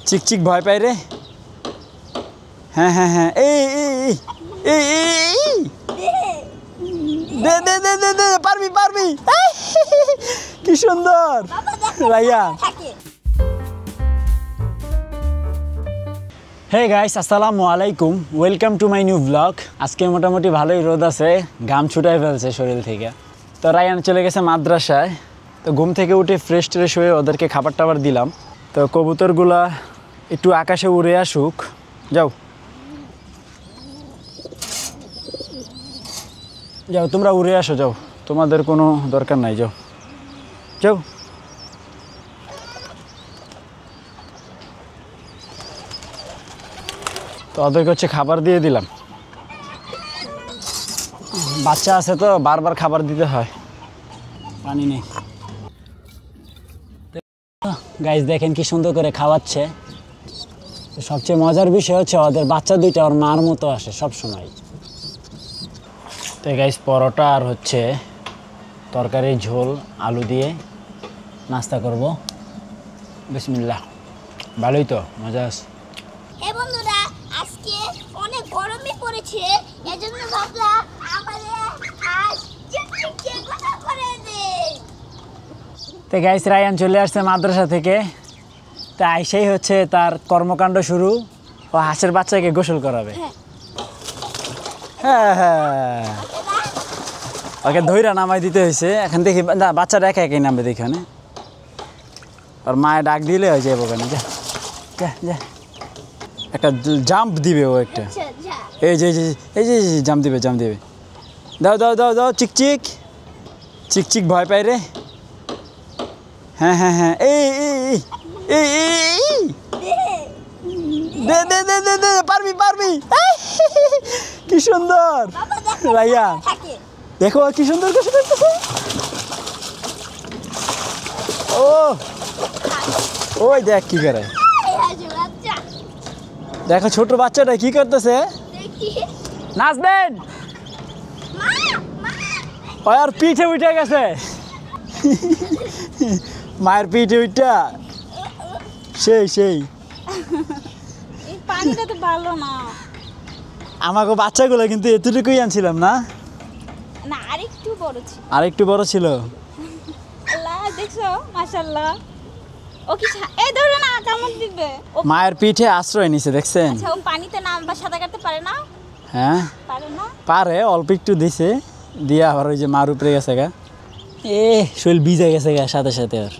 চিকচিক ভয় পাই রে। হ্যাঁ হ্যাঁ হ্যাঁ, এই এই এই এই দে দে দে দে দে, পারবি পারবি। কি সুন্দর রায়ান। হে গাইস, আসসালামু আলাইকুম, welcome to my new blog. আজকে মোটামুটি ভালোই রোদ আছে, ঘাম ছুটাই ফেলছে শরীর থেকে। তো রায়ান চলে গেছে মাদ্রাসায়। তো ঘুম থেকে উঠে ফ্রেশ ট্রেশ হয়ে ওদেরকে খাবার টাবার দিলাম। তো কবুতরগুলা একটু আকাশে উড়ে আসুক। যাও যাও, তোমরা উড়ে আসো, যাও, তোমাদের কোনো দরকার নাই, যাও যাও। তো ওদেরকে হচ্ছে খাবার দিয়ে দিলাম। বাচ্চা আছে তো বারবার খাবার দিতে হয়, পানি নেই। গাইস দেখেন কি সুন্দর করে খাওয়াচ্ছে। সবচেয়ে মজার বিষয় হচ্ছে ওদের বাচ্চা দুইটা ওর মার মতো আসে সব সময়। তো গাইস পরোটা আর হচ্ছে তরকারি ঝোল আলু দিয়ে নাস্তা করব। বিসমিল্লাহ। ভালোই তো, মজা আছে। হে বন্ধুরা, আজকে অনেক গরমই পড়েছে, এজন্য ভাবলাম আমাদের আজ চিকচিক গোসল করে দেই। তো গাইস রায়ান চলে আসছে মাদ্রাসা থেকে। তা আইসেই হচ্ছে তার কর্মকাণ্ড শুরু। ও হাঁসের বাচ্চাকে গোসল করাবে। হ্যাঁ হ্যাঁ, ওকে ধৈরা নামাই দিতে হয়েছে। এখন দেখি না, বাচ্চাটা একা একাই নামবে দেখে। ওর মায়ে ডাক দিলে হয়ে যাবো কেন। যা যা যা, একটা জাম্প দিবে ও একটা। এই যে এই যে জাম্প দিবে, জাম্প দিবে। দাও দাও দাও দাও, চিকচিক চিকচিক ভয় পাই রে। হ্যাঁ হ্যাঁ হ্যাঁ, এই এই এই এই দে দে দে দে দে, পারবি পারবি। কি সুন্দর রায়ান, দেখো কি সুন্দর গোসল করতেছে। ও ওই দেখ কি করে, দেখো ছোট বাচ্চাটা কি করতেছে। নাচ দেন, আর পিঠে উঠে গেছে। মায়ের পিঠে উঠা সেই সেই। পানিটা তো ভালো না। আমাকে বাচ্চাগুলো কিন্তু এতটুকুই আনছিলাম না, না আরেকটু বড় ছিল। আরেকটু বড় ছিল। আল্লাহ দেখছো, মাশাআল্লাহ। ও কি এই ধরো না, কামড় দিবে। মায়ের পিঠে আশ্রয় নিছে, দেখছেন। আচ্ছা, ও পানিতে নামবা সাঁতার কাটতে পারে না? হ্যাঁ পারে না, পারে, অল্প একটু দিছে, দিয়ে আবার ওই যে মার উপরে গেছে গা। এ শরীর ভিজে গেছে গা, সাথে সাথে আর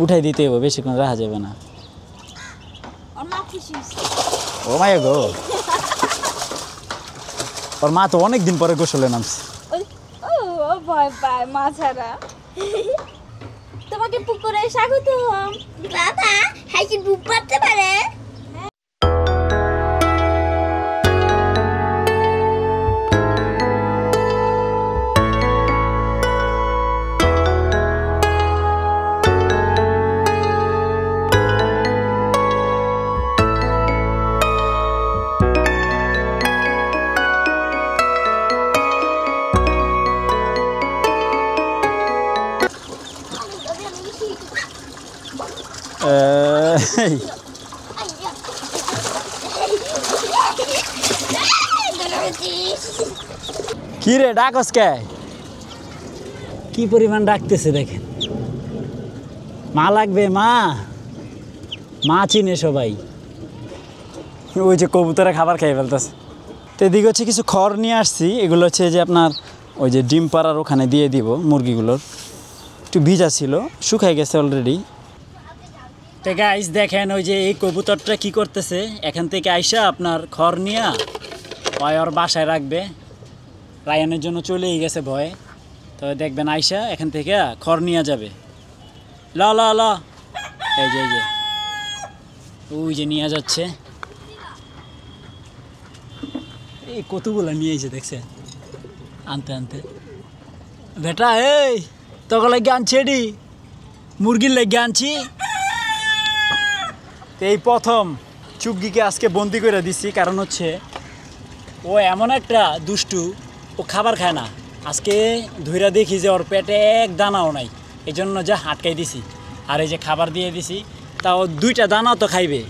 উঠাই দিতে হবে, বেশিক্ষণ রাখা যাবে না। ওর মা খুশি হয়েছে। ও মায়া গো, ওর মা তো অনেক দিন পরে গোসলে নামছে। ও ভয় পায় মা ছাড়া। তোমাকে পুকুরে স্বাগতম। বাবা হাসি ডুব মারতে পারে? কি রে ডাকস কে? কি পরিমাণ ডাকতেছে দেখেন। মা লাগবে, মা মা চিনে সবাই। ওই যে কবুতরে খাবার খেয়ে ফেলতেছে। তো এদিকে হচ্ছে কিছু খড় নিয়ে আসছি। এগুলো হচ্ছে যে আপনার ওই যে ডিম পাড়ার ওখানে দিয়ে দিব মুরগিগুলোর। একটু ভিজা ছিল, শুকাই গেছে অলরেডি। তো গাইস দেখেন, ওই যে এই কবুতরটা কি করতেছে, এখান থেকে আইসা আপনার খড় নিয়ে ওর বাসায় রাখবে। রায়ানের জন্য চলেই গেছে ভয়ে। তো দেখবেন আইসা এখান থেকে খড় নিয়ে যাবে। ল ল ল, এই যে ওই যে নিয়ে যাচ্ছে। এই কতগুলো নিয়ে এসে দেখছে আনতে আনতে। বেটা এই তোকে লাগে আনছি, এডি মুরগির লাগে আনছি। তো এই প্রথম চুগগিকে আজকে বন্দি করে দিছি, কারণ হচ্ছে ও এমন একটা দুষ্টু, ও খাবার খায় না। আজকে ধইরা দেখি যে ওর পেটে এক দানাও নাই, এই জন্য যে আটকাই দিছি। আর এই যে খাবার দিয়ে দিছি, তাও দুইটা দানাও তো খাইবে,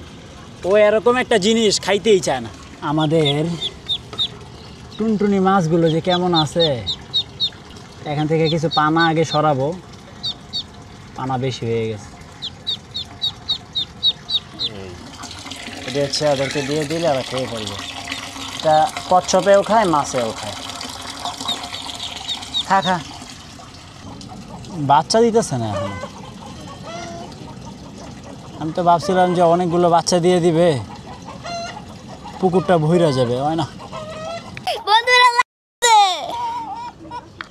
ও এরকম একটা জিনিস খাইতেই চায় না। আমাদের টুনটুনি মাছগুলো যে কেমন আছে, এখান থেকে কিছু পানা আগে সরাবো, পানা বেশি হয়ে গেছে। এটা হচ্ছে ওদেরকে দিয়ে দিলে ওরা খেয়ে ফেলবে। এটা কচ্ছপেও খায়, মাছেও খায়। খা খা, বাচ্চা দিতেছে না এখন। আমি তো ভাবছিলাম যে অনেকগুলো বাচ্চা দিয়ে দিবে, পুকুরটা ভইরা যাবে, হয় না?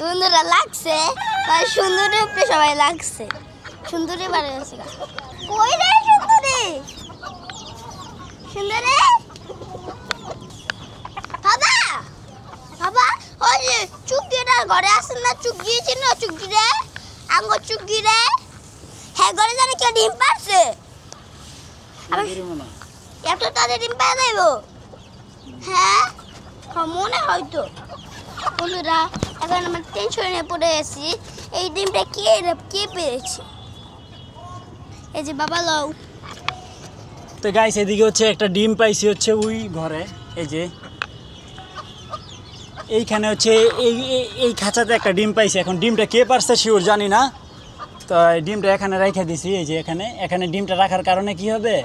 বন্ধুরা লাগছে, সুন্দরী উপরে সবাই লাগছে। সুন্দরী বাড়ি আছে, কই রে সুন্দরী? সুন্দরী বাবা, বাবা ওই যে চুগিটা ঘরে আসে না, চুগি ছিল চুগি রে, আঙ্গ চুগি রে, হ্যাঁ ঘরে জানে কে ডিম পারছে? এত তাদের ডিম পাওয়া যাইব? হ্যাঁ মনে হয়তো। বন্ধুরা এখন আমার টেনশনে পড়ে আছি, এই ডিমটা কে পেয়েছে? এই যে বাবা লও। তো গাইস এদিকে হচ্ছে একটা ডিম পাইছি হচ্ছে ওই ঘরে, এই যে এইখানে হচ্ছে এই খাঁচাতে একটা ডিম পাইছি। এখন ডিমটা কে পারছে শিওর জানি না, তো এই ডিমটা এখানে রেখে দিছি। এই যে এখানে ডিমটা রাখার কারণে কি হবে,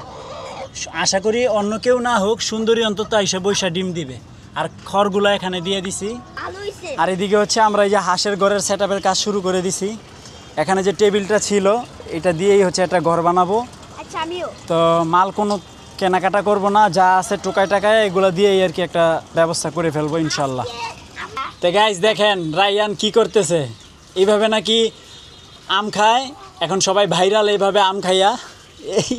আশা করি অন্য কেউ না হোক সুন্দরী অন্তত এসে বৈশা ডিম দিবে। আর খড়গুলো এখানে দিয়ে দিছি। আর এদিকে হচ্ছে আমরা এই যে হাঁসের ঘরের সেটআপের কাজ শুরু করে দিছি। এখানে যে টেবিলটা ছিল এটা দিয়েই হচ্ছে একটা ঘর বানাবো। আচ্ছা আমিও তো মাল কোনো কেনাকাটা করব না, যা আছে টোকায় টাকায় এগুলো দিয়েই আর কি একটা ব্যবস্থা করে ফেলবো ইনশাল্লাহ। তো গাইস দেখেন রায়ান কি করতেছে, এইভাবে নাকি আম খায়। এখন সবাই ভাইরাল এইভাবে আম খাইয়া। এই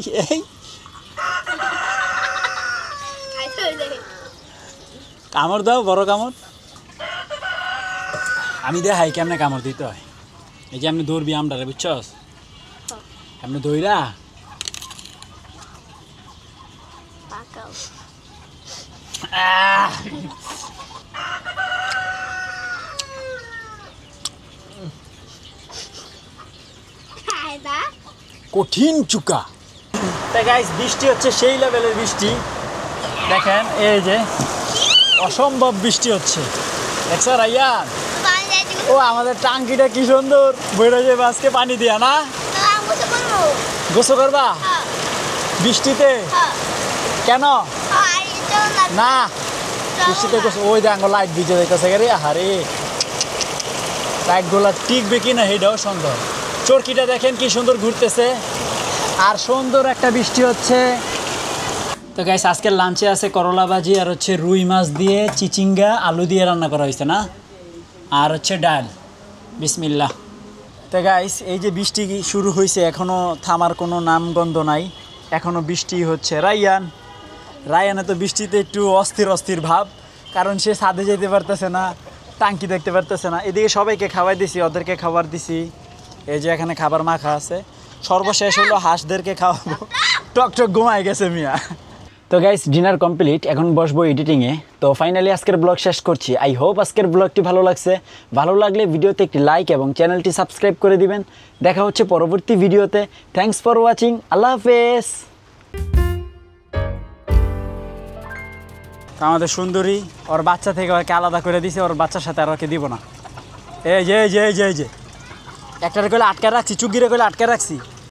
কামড় দাও, বড় কামড়। আমি দেখাই কেমনে কামড় দিতে হয়। এই যে আপনি ধরবি আমটারে, বুঝছস? আপনি ধইরা কঠিন চুকা। তাই গাইস বৃষ্টি হচ্ছে সেই লেভেলের বৃষ্টি, দেখেন এই যে অসম্ভব বৃষ্টি হচ্ছে, দেখছো রাইয়ান? ও আমাদের টাঙ্কিটা কি সুন্দর বইরা যাবে আজকে পানি দিয়া না। গোসল করবা বৃষ্টিতে? কেন না, বৃষ্টিতে গোসল। ওই দেখো লাইট ভিজে যাইতেছে রে, আরে লাইটগুলা টিকবে কিনা সেটাও সন্দেহ। চরকিটা দেখেন কি সুন্দর ঘুরতেছে, আর সুন্দর একটা বৃষ্টি হচ্ছে। তো গাইস আজকের লাঞ্চে আছে করলা ভাজি, আর হচ্ছে রুই মাছ দিয়ে চিচিঙ্গা আলু দিয়ে রান্না করা হয়েছে না, আর হচ্ছে ডাল। বিসমিল্লাহ। তো গাইস এই যে বৃষ্টি শুরু হয়েছে, এখনও থামার কোনো নামগন্ধ নাই, এখনও বৃষ্টি হচ্ছে। রায়ানে তো বৃষ্টিতে একটু অস্থির ভাব, কারণ সে ছাদে যেতে পারতেছে না, টাঙ্কি দেখতে পারতেছে না। এদিকে সবাইকে খাওয়াই দিছি, ওদেরকে খাবার দিছি। এই যে এখানে খাবার মাখা আছে। সর্বশেষ হলো হাঁসদেরকে খাওয়াবো। টকটক ঘুমায় গেছে মিয়া। তো গাইস ডিনার কমপ্লিট, এখন বসবো এডিটিংয়ে। তো ফাইনালি আজকের ব্লগ শেষ করছি। আই হোপ আজকের ব্লগটি ভালো লাগছে। ভালো লাগলে ভিডিওতে একটি লাইক এবং চ্যানেলটি সাবস্ক্রাইব করে দিবেন। দেখা হচ্ছে পরবর্তী ভিডিওতে। Thanks for watching. আল্লাহ হাফেজ। আমাদের সুন্দরী ওর বাচ্চা থেকে ওকে আলাদা করে দিছে, ওর বাচ্চার সাথে আর ওকে দিব না। এই যে একটারে কইলে আটকে রাখছি, চুগিরে কইলে আটকে রাখছি।